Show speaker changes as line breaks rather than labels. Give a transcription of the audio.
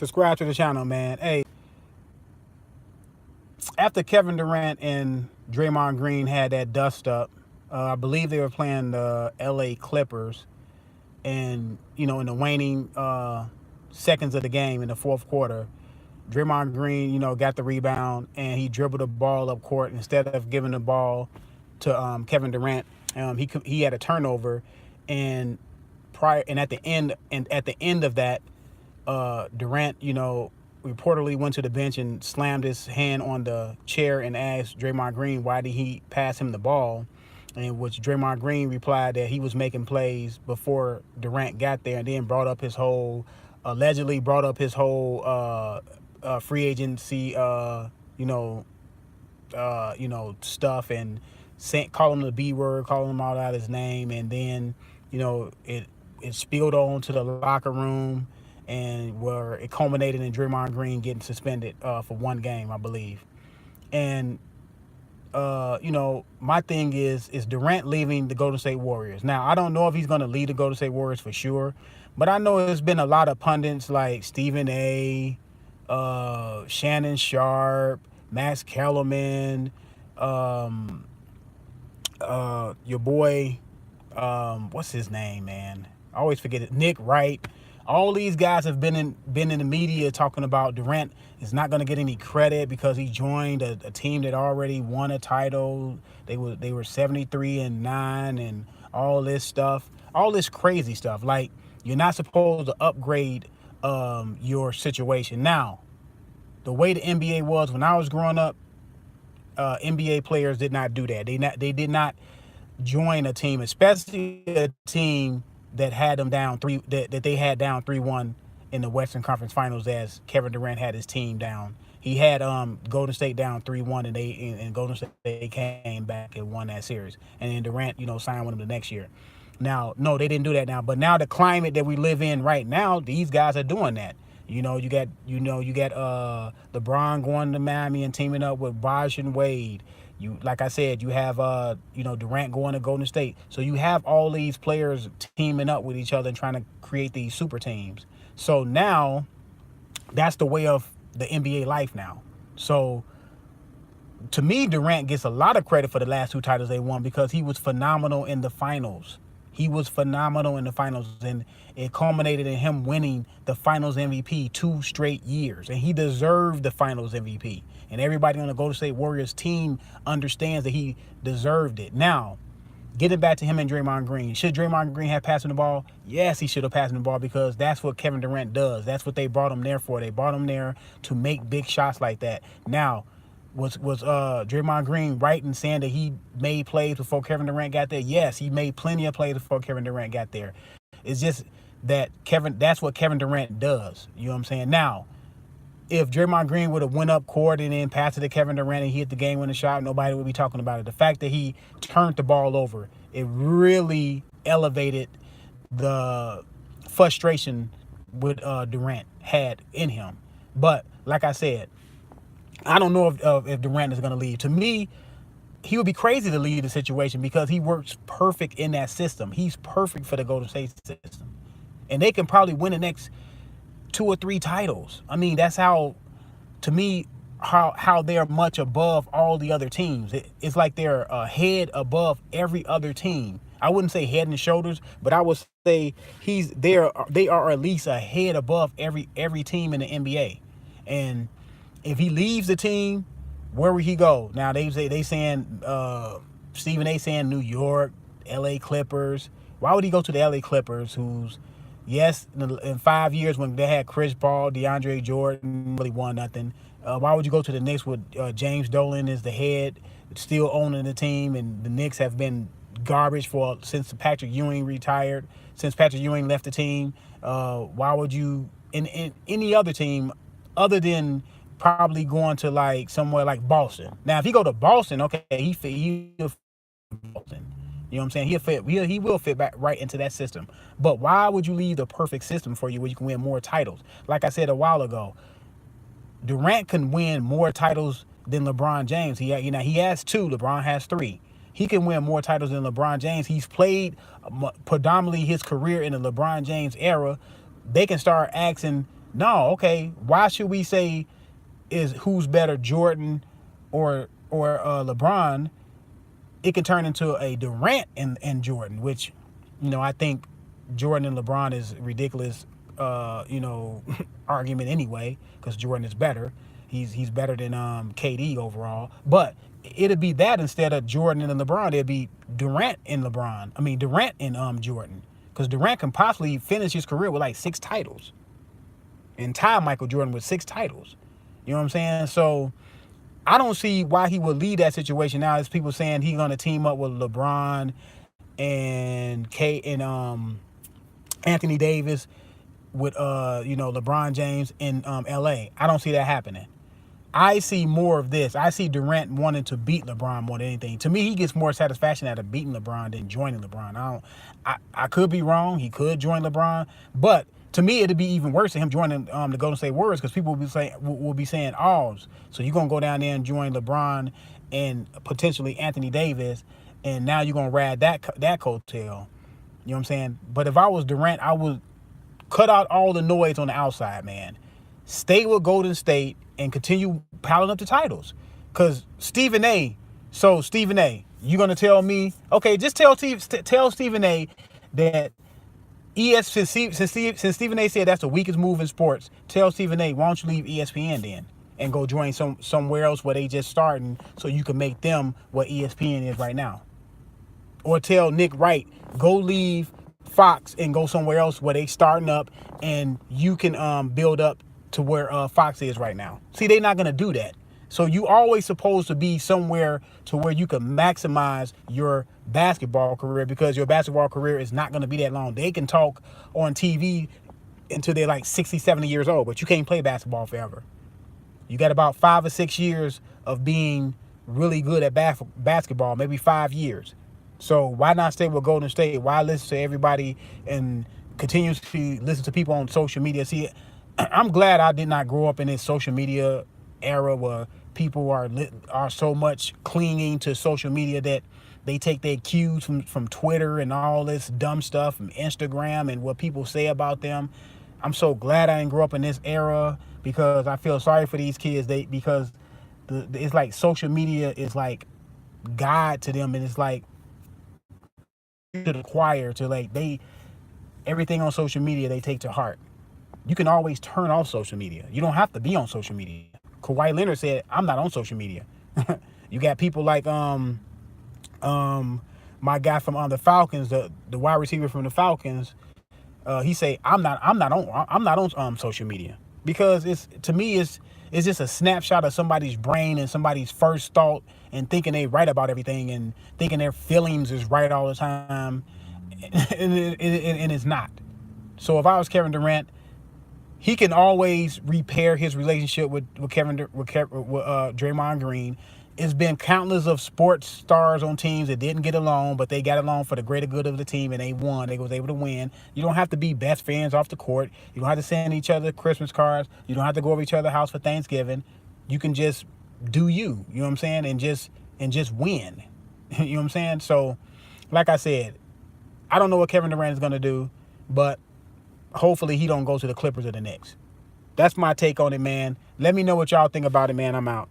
subscribe to the channel, man. Hey, after Kevin Durant and Draymond Green had that dust up, I believe they were playing the LA Clippers, and in the waning seconds of the game in the fourth quarter, Draymond Green, got the rebound and he dribbled the ball up court instead of giving the ball to Kevin Durant. He had a turnover, and at the end of that, Durant, reportedly went to the bench and slammed his hand on the chair and asked Draymond Green why did he pass him the ball, in which Draymond Green replied that he was making plays before Durant got there, and then allegedly brought up his whole free agency, stuff, and calling him the B word, calling him all out his name, and then it spilled on to the locker room, and where it culminated in Draymond Green getting suspended for one game, I believe. And my thing is Durant leaving the Golden State Warriors. Now, I don't know if he's going to lead the Golden State Warriors for sure, but I know there's been a lot of pundits like Stephen A., Shannon Sharp, Max Kellerman, your boy, what's his name, man? I always forget it. Nick Wright. All these guys have been in the media talking about Durant is not going to get any credit because he joined a team that already won a title. They were 73-9 and all this stuff, all this crazy stuff. Like, you're not supposed to upgrade your situation. Now, the way the NBA was when I was growing up, NBA players did not do that. They did not join a team, especially a team that had them down that they had down 3-1 in the Western Conference Finals, as Kevin Durant had his team down. He had Golden State down 3-1, and Golden State came back and won that series. And then Durant, signed with them the next year. Now, no, they didn't do that now. But now the climate that we live in right now, these guys are doing that. You got LeBron going to Miami and teaming up with Bosh and Wade. Like I said, you have Durant going to Golden State. So you have all these players teaming up with each other and trying to create these super teams. So now that's the way of the NBA life now. So to me, Durant gets a lot of credit for the last two titles they won because he was phenomenal in the finals. He was phenomenal in the finals, and it culminated in him winning the finals MVP 2 straight years, and he deserved the finals MVP. And everybody on the Golden State Warriors team understands that he deserved it. Now, getting back to him and Draymond Green, should Draymond Green have passed him the ball? Yes, he should have passed him the ball because that's what Kevin Durant does. That's what they brought him there for. They brought him there to make big shots like that. Now, was Draymond Green right in saying that he made plays before Kevin Durant got there? Yes, he made plenty of plays before Kevin Durant got there. It's just that that's what Kevin Durant does. You know what I'm saying? Now, if Draymond Green would have went up court and then passed it to Kevin Durant and he hit the game-winning shot, nobody would be talking about it. The fact that he turned the ball over, it really elevated the frustration with Durant had in him. But like I said, I don't know if Durant is going to leave. To me, he would be crazy to leave the situation because he works perfect in that system. He's perfect for the Golden State system. And they can probably win the next 2 or 3 titles. I mean, that's how, to me, how they're much above all the other teams. It's like they're a head above every other team. I wouldn't say head and shoulders, but I would say they are at least a head above every team in the NBA. And if he leaves the team, where would he go? Now they saying Stephen A. saying New York, LA Clippers. Why would he go to the LA Clippers, who's, yes, in 5 years when they had Chris Paul, DeAndre Jordan, really won nothing. Why would you go to the Knicks with James Dolan as the head, still owning the team, and the Knicks have been garbage since Patrick Ewing retired, since Patrick Ewing left the team? Why would you in any other team other than probably going to like somewhere like Boston? Now, if he go to Boston, okay, he'll fit Boston. You know what I'm saying? He will fit back right into that system. But why would you leave the perfect system for you where you can win more titles? Like I said a while ago, Durant can win more titles than LeBron James. He has 2. LeBron has 3. He can win more titles than LeBron James. He's played predominantly his career in the LeBron James era. They can start asking No, okay. Why should we say is who's better, Jordan or LeBron? It can turn into a Durant and Jordan, which, I think Jordan and LeBron is ridiculous, argument anyway, because Jordan is better. He's better than KD overall. But it'd be that instead of Jordan and LeBron, it'd be Durant and LeBron. I mean Durant and Jordan, because Durant can possibly finish his career with like 6 titles and tie Michael Jordan with 6 titles. You know what I'm saying? So I don't see why he would leave that situation now. There's people saying he's gonna team up with LeBron and Anthony Davis with LeBron James in LA. I don't see that happening. I see more of this. I see Durant wanting to beat LeBron more than anything. To me, he gets more satisfaction out of beating LeBron than joining LeBron. I could be wrong. He could join LeBron, but to me, it'd be even worse than him joining the Golden State Warriors, because people will be saying, "Oh, so you're gonna go down there and join LeBron and potentially Anthony Davis, and now you're gonna ride that coattail." You know what I'm saying? But if I was Durant, I would cut out all the noise on the outside, man. Stay with Golden State and continue piling up the titles. Because Stephen A. So Stephen A., you're gonna tell me, okay, just tell Stephen A. that since Stephen A. said that's the weakest move in sports, tell Stephen A., why don't you leave ESPN then and go join somewhere else where they just starting, so you can make them what ESPN is right now. Or tell Nick Wright, go leave Fox and go somewhere else where they starting up, and you can build up to where Fox is right now. See, they're not gonna do that. So you always supposed to be somewhere to where you can maximize your basketball career, because your basketball career is not going to be that long. They can talk on TV until they're like 60, 70 years old, but you can't play basketball forever. You got about 5 or 6 years of being really good at basketball, maybe 5 years. So why not stay with Golden State? Why listen to everybody and continuously listen to people on social media? See, I'm glad I did not grow up in this social media era where people are so much clinging to social media that they take their cues from Twitter and all this dumb stuff, from Instagram and what people say about them. I'm so glad I didn't grow up in this era, because I feel sorry for these kids. Because it's like social media is like God to them, and it's like to the choir, to like everything on social media they take to heart. You can always turn off social media. You don't have to be on social media. Kawhi Leonard said, "I'm not on social media." You got people like my guy from the Falcons, the wide receiver from the Falcons. He say, "I'm not on social media," because to me it's just a snapshot of somebody's brain and somebody's first thought, and thinking they right about everything and thinking their feelings is right all the time, and it's not. So if I was Kevin Durant, he can always repair his relationship with Draymond Green. It's been countless of sports stars on teams that didn't get along, but they got along for the greater good of the team, and they won. They was able to win. You don't have to be best friends off the court. You don't have to send each other Christmas cards. You don't have to go over each other's house for Thanksgiving. You can just do you. You know what I'm saying? And just win. You know what I'm saying? So, like I said, I don't know what Kevin Durant is gonna do, but hopefully he don't go to the Clippers or the Knicks. That's my take on it, man. Let me know what y'all think about it, man. I'm out.